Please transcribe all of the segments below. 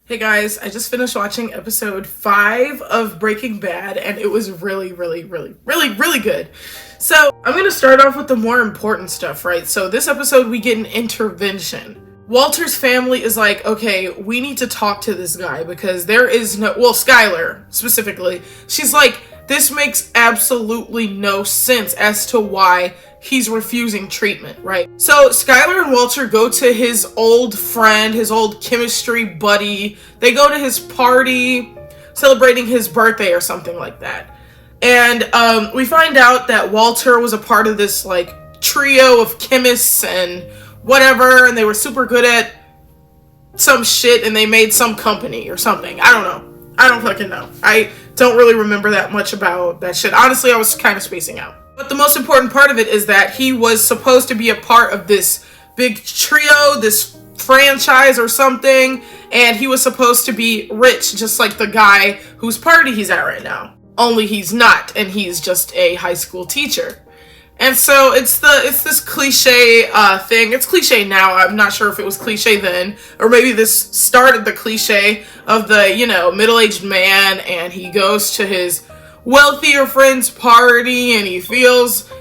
Hey guys, I just finished watching episode 5 of Breaking Bad and it was really good. So I'm going to start off with the more important stuff, right? So this episode we get an intervention. Walter's family is like, okay, we need to talk to this guy because there is no, well, Skylar specifically, she's like, this makes absolutely no sense as to why he's refusing treatment, right? So Skylar and Walter go to his old friend, his old chemistry buddy. They go to his party, celebrating his birthday or something like that. And we find out that Walter was a part of this like trio of chemists and whatever, and they were super good at some shit and they made some company or something. I don't know. I don't fucking know. I don't really remember that much about that shit. Honestly, I was kind of spacing out. But the most important part of it is that he was supposed to be a part of this big trio, this franchise or something, and he was supposed to be rich, just like the guy whose party he's at right now. Only he's not, and he's just a high school teacher. And so it's this cliche thing. It's cliche now. I'm not sure if it was cliche then, or maybe this started the cliche of the, middle-aged man, and he goes to his wealthier friend's party and he feels,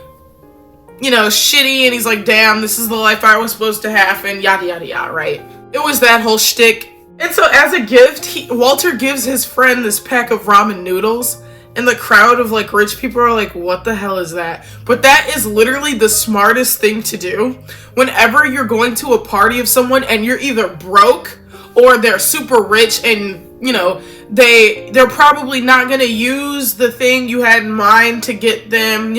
shitty, and he's like, damn, this is the life I was supposed to have, and yada yada yada, right? It was that whole shtick. And so as a gift, Walter gives his friend this pack of ramen noodles. And the crowd of like rich people are like, what the hell is that? But that is literally the smartest thing to do. Whenever you're going to a party of someone and you're either broke or they're super rich and, they're probably not going to use the thing you had in mind to get them,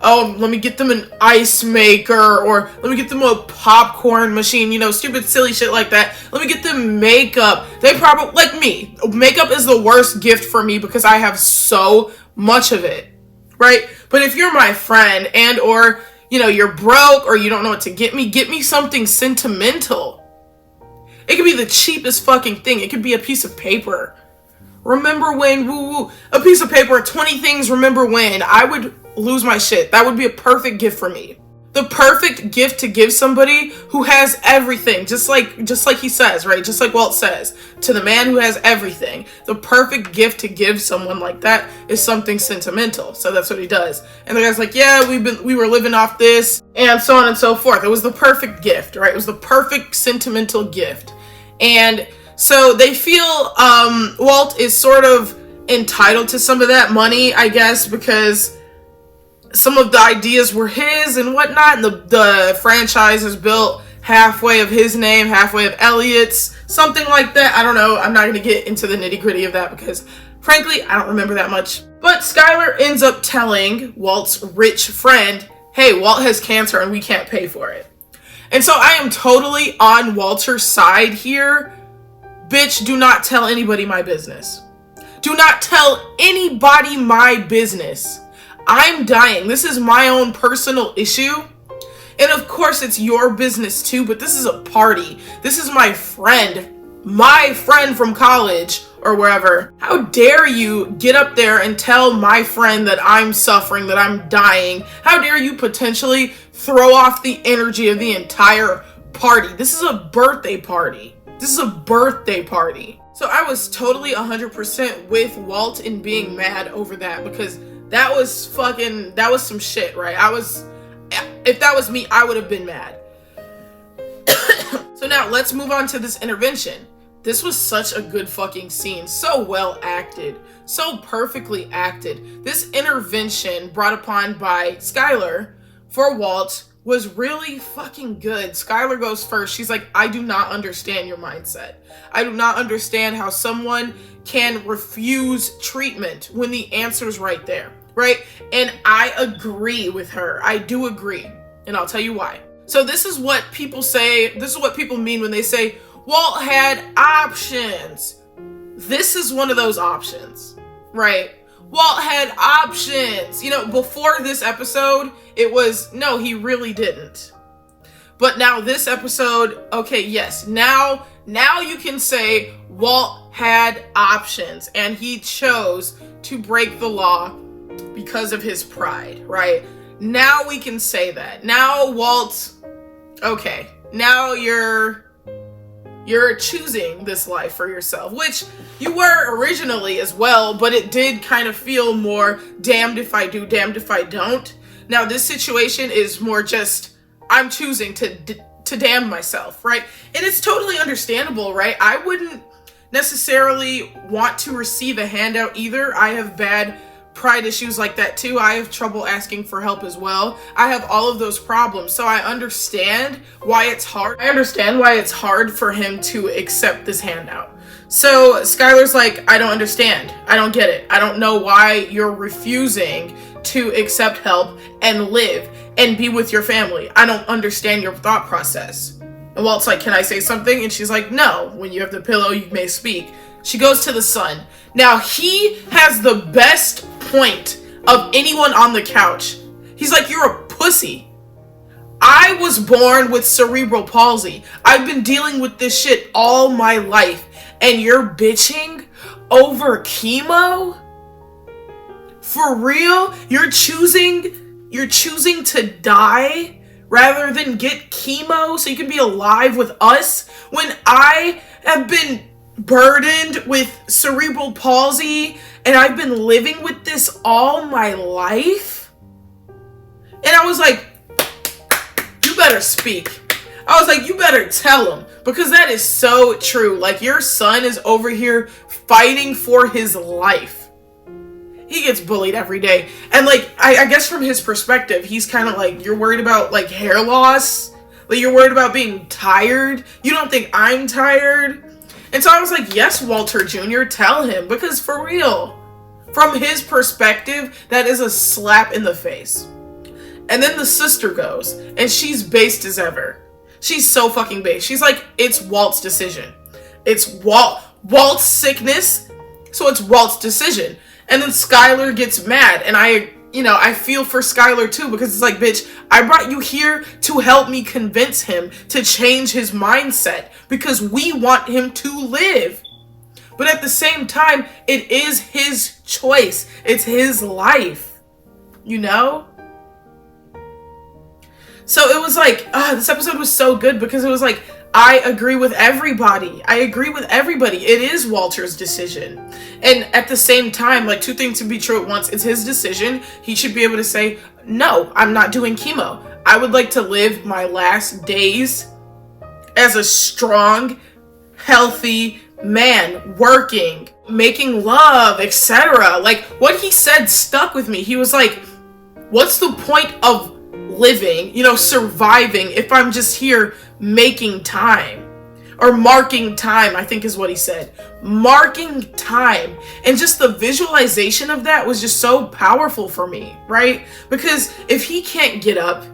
oh, let me get them an ice maker, or let me get them a popcorn machine, stupid, silly shit like that. Let me get them makeup. They probably, like me, makeup is the worst gift for me because I have so much of it, right? But if you're my friend and or, you're broke or you don't know what to get me something sentimental. It could be the cheapest fucking thing. It could be a piece of paper. Remember when, a piece of paper, 20 things, remember when. I would lose my shit. That would be a perfect gift for me. The perfect gift to give somebody who has everything, just like he says, right? Just like Walt says, to the man who has everything. The perfect gift to give someone like that is something sentimental. So that's what he does. And the guy's like, yeah, we were living off this, and so on and so forth. It was the perfect gift, right? It was the perfect sentimental gift. And so they feel Walt is sort of entitled to some of that money, I guess, because some of the ideas were his and whatnot, and the franchise is built halfway of his name, halfway of Elliot's, something like that. I don't know. I'm not going to get into the nitty-gritty of that because, frankly, I don't remember that much. But Skylar ends up telling Walt's rich friend, hey, Walt has cancer and we can't pay for it. And so I am totally on Walter's side here. Bitch, do not tell anybody my business. Do not tell anybody my business. I'm dying. This is my own personal issue. And of course it's your business too, but this is a party. This is my friend from college or wherever. How dare you get up there and tell my friend that I'm suffering, that I'm dying? How dare you potentially throw off the energy of the entire party? This is a birthday party. This is a birthday party. So I was totally 100% with Walt in being mad over that because that was some shit, right? If that was me, I would have been mad. So now let's move on to this intervention. This was such a good fucking scene. So well acted. So perfectly acted. This intervention brought upon by Skylar for Walt was really fucking good. Skylar goes first. She's like, I do not understand your mindset. I do not understand how someone can refuse treatment when the answer's right there, right? And I agree with her. I do agree. And I'll tell you why. So this is what people say. This is what people mean when they say, Walt had options. This is one of those options, right? Walt had options. Before this episode, it was, no, he really didn't. But now this episode, okay, yes, now you can say Walt had options and he chose to break the law because of his pride, right? Now we can say that. Now Walt, okay, now you're You're choosing this life for yourself, which you were originally as well, but it did kind of feel more damned if I do, damned if I don't. Now this situation is more just, I'm choosing to damn myself, right? And it's totally understandable, right? I wouldn't necessarily want to receive a handout either. I have bad pride issues like that too. I have trouble asking for help as well. I have all of those problems. So I understand why it's hard. I understand why it's hard for him to accept this handout. So Skylar's like, I don't understand. I don't get it. I don't know why you're refusing to accept help and live and be with your family. I don't understand your thought process. And Walt's like, can I say something? And she's like, no, when you have the pillow, you may speak. She goes to the son. Now he has the best point of anyone on the couch. He's like, you're a pussy. I was born with cerebral palsy. I've been dealing with this shit all my life. And you're bitching over chemo? For real? You're choosing to die rather than get chemo so you can be alive with us when I have been burdened with cerebral palsy and I've been living with this all my life? And I was like, you better speak. I was like, you better tell him, because that is so true. Like, your son is over here fighting for his life. He gets bullied every day. And like, I guess from his perspective, he's kind of like, you're worried about like hair loss? Like, you're worried about being tired? You don't think I'm tired? And so I was like, yes, Walter Jr., tell him, because for real, from his perspective, that is a slap in the face. And then the sister goes, and she's based as ever. She's so fucking based. She's like, it's Walts' decision. It's Walt's sickness, so it's Walts' decision. And then Skylar gets mad, and I feel for Skylar too, because it's like, bitch, I brought you here to help me convince him to change his mindset, because we want him to live. But at the same time, it is his choice. It's his life, you know? So it was like, this episode was so good, because it was like, I agree with everybody. I agree with everybody. It is Walter's decision. And at the same time, like, two things can be true at once. It's his decision. He should be able to say, no, I'm not doing chemo. I would like to live my last days as a strong, healthy man, working, making love, etc. Like, what he said stuck with me. He was like, what's the point of living, surviving, if I'm just here making time? Or marking time, I think is what he said. Marking time. And just the visualization of that was just so powerful for me, right? Because if he can't get up,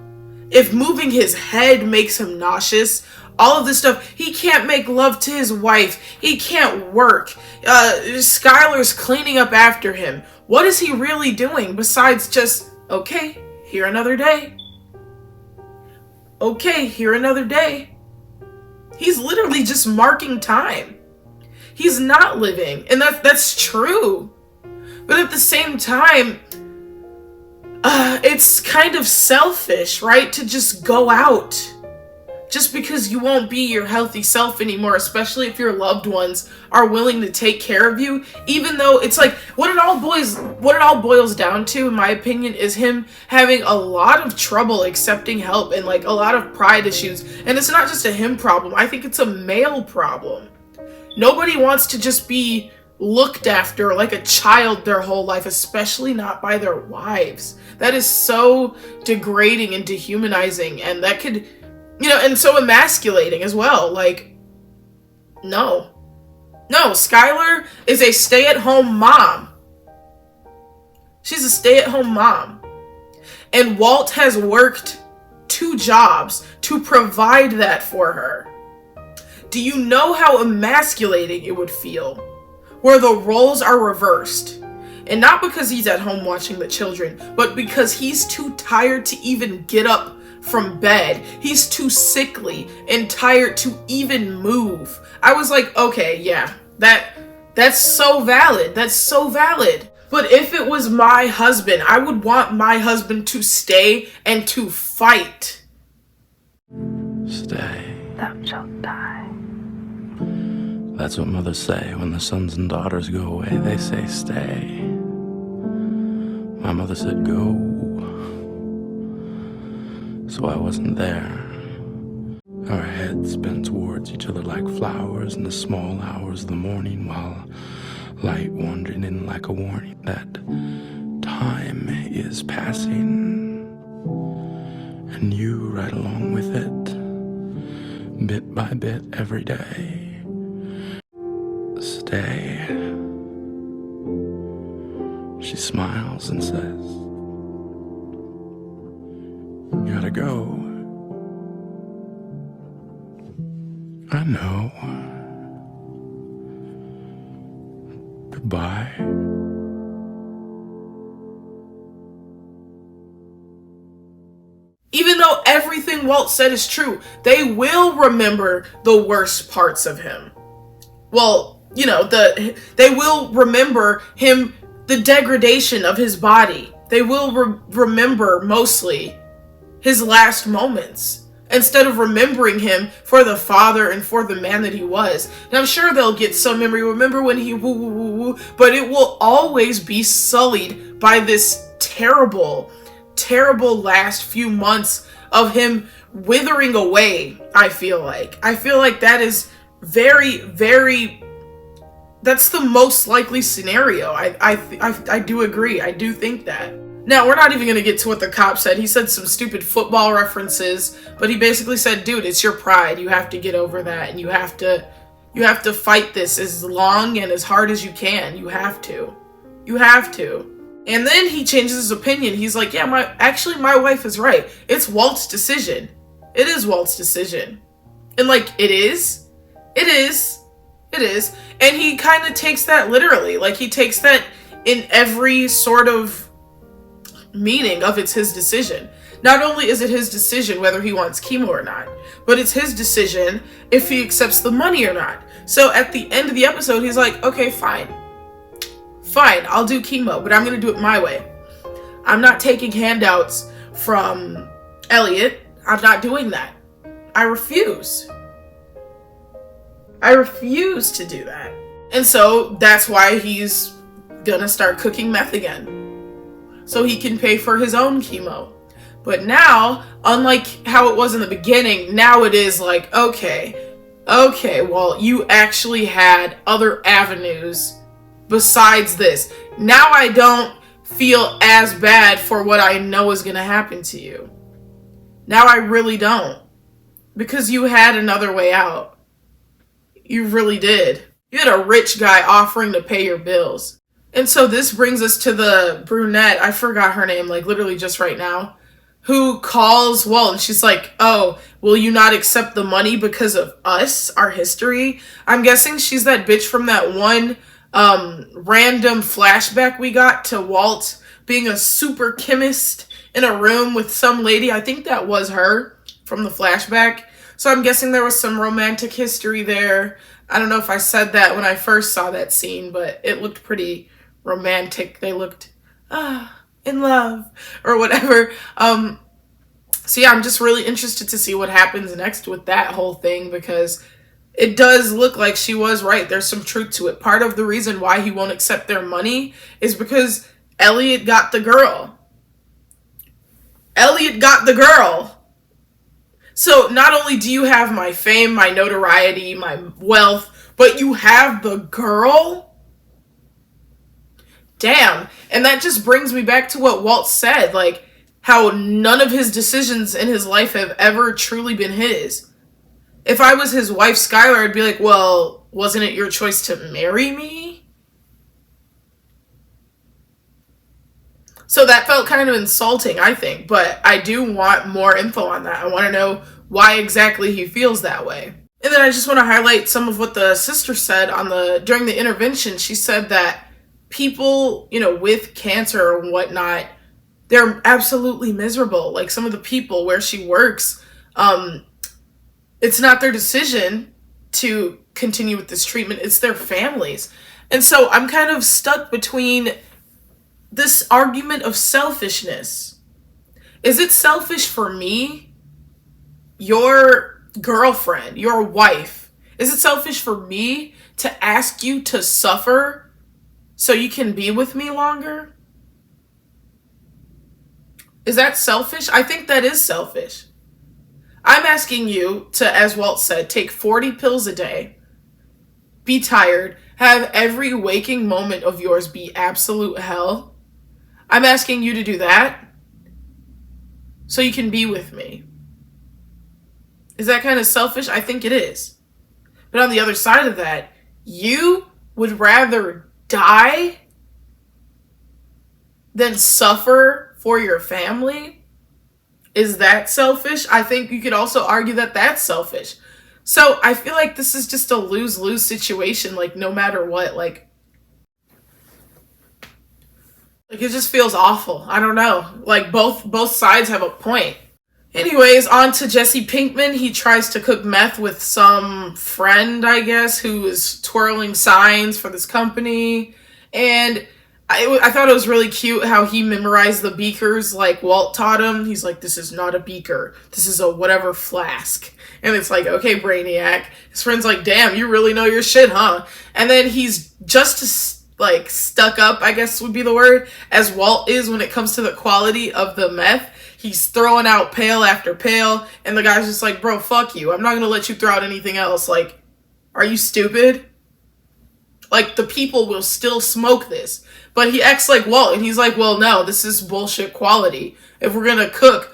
if moving his head makes him nauseous, all of this stuff, he can't make love to his wife, he can't work, Skylar's cleaning up after him. What is he really doing besides just, okay, here another day. Okay, here another day. He's literally just marking time. He's not living, and that's true. But at the same time, it's kind of selfish, right? To just go out just because you won't be your healthy self anymore, especially if your loved ones are willing to take care of you, even though it's like, what it all boils down to, in my opinion, is him having a lot of trouble accepting help and like a lot of pride issues. And it's not just a him problem. I think it's a male problem. Nobody wants to just be looked after like a child their whole life, especially not by their wives. That is so degrading and dehumanizing, and that could, and so emasculating as well. Like, no, Skylar is a stay-at-home mom. She's a stay-at-home mom. And Walt has worked 2 jobs to provide that for her. Do you know how emasculating it would feel where the roles are reversed? And not because he's at home watching the children, but because he's too tired to even get up from bed. He's too sickly and tired to even move. I was like, okay, yeah, that's so valid. That's so valid. But if it was my husband, I would want my husband to stay and to fight. Stay. Thou shalt die. That's what mothers say when their sons and daughters go away. They say stay. My mother said go. So I wasn't there. Our heads bent towards each other like flowers in the small hours of the morning, while light wandered in like a warning that time is passing, and you right along with it, bit by bit every day. Stay. She smiles and says, you gotta go. I know. Goodbye. Even though everything Walt said is true, they will remember the worst parts of him. Well, they will remember him, the degradation of his body. They will remember mostly his last moments, instead of remembering him for the father and for the man that he was. And I'm sure they'll get some memory, remember when he woo woo woo woo, but it will always be sullied by this terrible, terrible last few months of him withering away. I feel like that is very, very, that's the most likely scenario. I do agree. I do think that. Now, we're not even going to get to what the cop said. He said some stupid football references, but he basically said, dude, it's your pride. You have to get over that, and you have to fight this as long and as hard as you can. You have to. And then he changes his opinion. He's like, yeah, my wife is right. It's Walts' decision. It is Walts' decision. And like, it is. And he kind of takes that literally. Like, he takes that in every sort of meaning of it's his decision. Not only is it his decision whether he wants chemo or not, but it's his decision if he accepts the money or not. So at the end of the episode, he's like, okay, fine, I'll do chemo, but I'm going to do it my way. I'm not taking handouts from Elliot. I'm not doing that. I refuse to do that. And so that's why he's gonna start cooking meth again, so he can pay for his own chemo. But now, unlike how it was in the beginning, now it is like, okay, well, you actually had other avenues besides this. Now I don't feel as bad for what I know is gonna happen to you. Now I really don't. Because you had another way out. You really did. You had a rich guy offering to pay your bills. And so this brings us to the brunette, I forgot her name, like literally just right now, who calls Walt, and she's like, oh, will you not accept the money because of us, our history? I'm guessing she's that bitch from that one random flashback we got to Walt being a super chemist in a room with some lady. I think that was her from the flashback. So I'm guessing there was some romantic history there. I don't know if I said that when I first saw that scene, but it looked pretty romantic. They looked in love or whatever. So yeah, I'm just really interested to see what happens next with that whole thing, because it does look like she was right. There's some truth to it. Part of the reason why he won't accept their money is because Elliot got the girl. So not only do you have my fame, my notoriety, my wealth, but you have the girl? Damn. And that just brings me back to what Walt said, like how none of his decisions in his life have ever truly been his. If I was his wife, Skylar, I'd be like, well, wasn't it your choice to marry me? So that felt kind of insulting, I think, but I do want more info on that. I want to know why exactly he feels that way. And then I just want to highlight some of what the sister said during the intervention. She said that people, with cancer or whatnot, they're absolutely miserable. Like some of the people where she works, it's not their decision to continue with this treatment. It's their families. And so I'm kind of stuck between this argument of selfishness. Is it selfish for me, your girlfriend, your wife? Is it selfish for me to ask you to suffer so you can be with me longer? Is that selfish? I think that is selfish. I'm asking you to, as Walt said, take 40 pills a day, be tired, have every waking moment of yours be absolute hell. I'm asking you to do that so you can be with me. Is that kind of selfish? I think it is. But on the other side of that, you would rather die than suffer for your family? Is that selfish? I think you could also argue that that's selfish. So I feel like this is just a lose-lose situation, like no matter what, like it just feels awful. I don't know. Like both sides have a point. Anyways, on to Jesse Pinkman. He tries to cook meth with some friend, I guess, who is twirling signs for this company. And I thought it was really cute how he memorized the beakers like Walt taught him. He's like, this is not a beaker. This is a whatever flask. And it's like, okay, Brainiac. His friend's like, damn, you really know your shit, huh? And then he's just as, like, stuck up, I guess would be the word, as Walt is when it comes to the quality of the meth. He's throwing out pail after pail, and the guy's just like, bro, fuck you. I'm not gonna let you throw out anything else. Like, are you stupid? Like, the people will still smoke this. But he acts like Walt, and he's like, well, no, this is bullshit quality. If we're gonna cook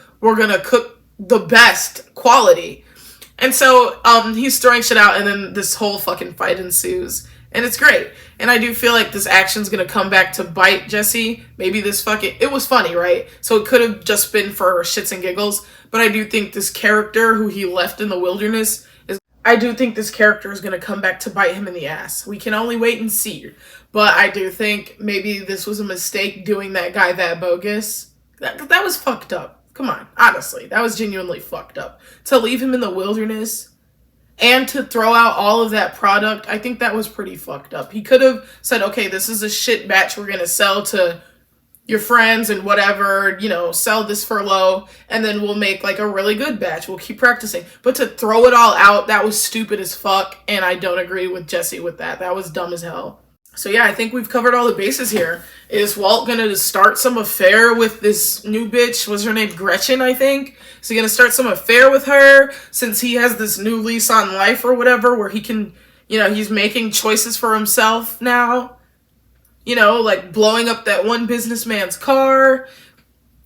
the best quality. And so, he's throwing shit out, and then this whole fucking fight ensues. And it's great. And I do feel like this action's gonna come back to bite Jesse. Maybe it was funny, right? So it could have just been for shits and giggles. But I do think this character who he left in the wilderness is gonna come back to bite him in the ass. We can only wait and see. But I do think maybe this was a mistake doing that guy that bogus. That was fucked up. Come on, honestly. That was genuinely fucked up. To leave him in the wilderness and to throw out all of that product, I think that was pretty fucked up. He could have said, okay, this is a shit batch we're going to sell to your friends and whatever, sell this for low, and then we'll make like a really good batch. We'll keep practicing. But to throw it all out, that was stupid as fuck, and I don't agree with Jesse with that. That was dumb as hell. So yeah, I think we've covered all the bases here. Is Walt gonna start some affair with this new bitch? Was her name Gretchen, I think? Is he gonna start some affair with her since he has this new lease on life or whatever, where he can, he's making choices for himself now? Like blowing up that one businessman's car,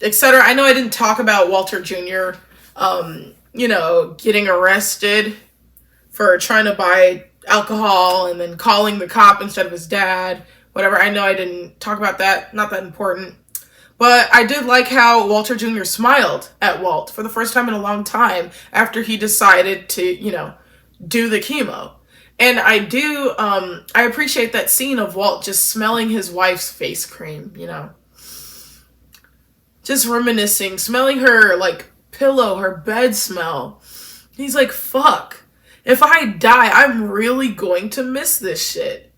etc. I know I didn't talk about Walter Jr., getting arrested for trying to buy alcohol and then calling the cop instead of his dad, whatever. I know I didn't talk about that. Not that important. But I did like how Walter Jr. smiled at Walt for the first time in a long time after he decided to, do the chemo. And I do, I appreciate that scene of Walt just smelling his wife's face cream, just reminiscing, smelling her, like, pillow, her bed smell. He's like, fuck. If I die, I'm really going to miss this shit.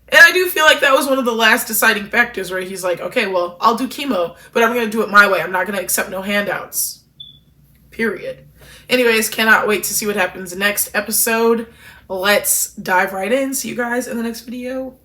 And I do feel like that was one of the last deciding factors where he's like, okay, well, I'll do chemo, but I'm going to do it my way. I'm not going to accept no handouts. Period. Anyways, cannot wait to see what happens next episode. Let's dive right in. See you guys in the next video.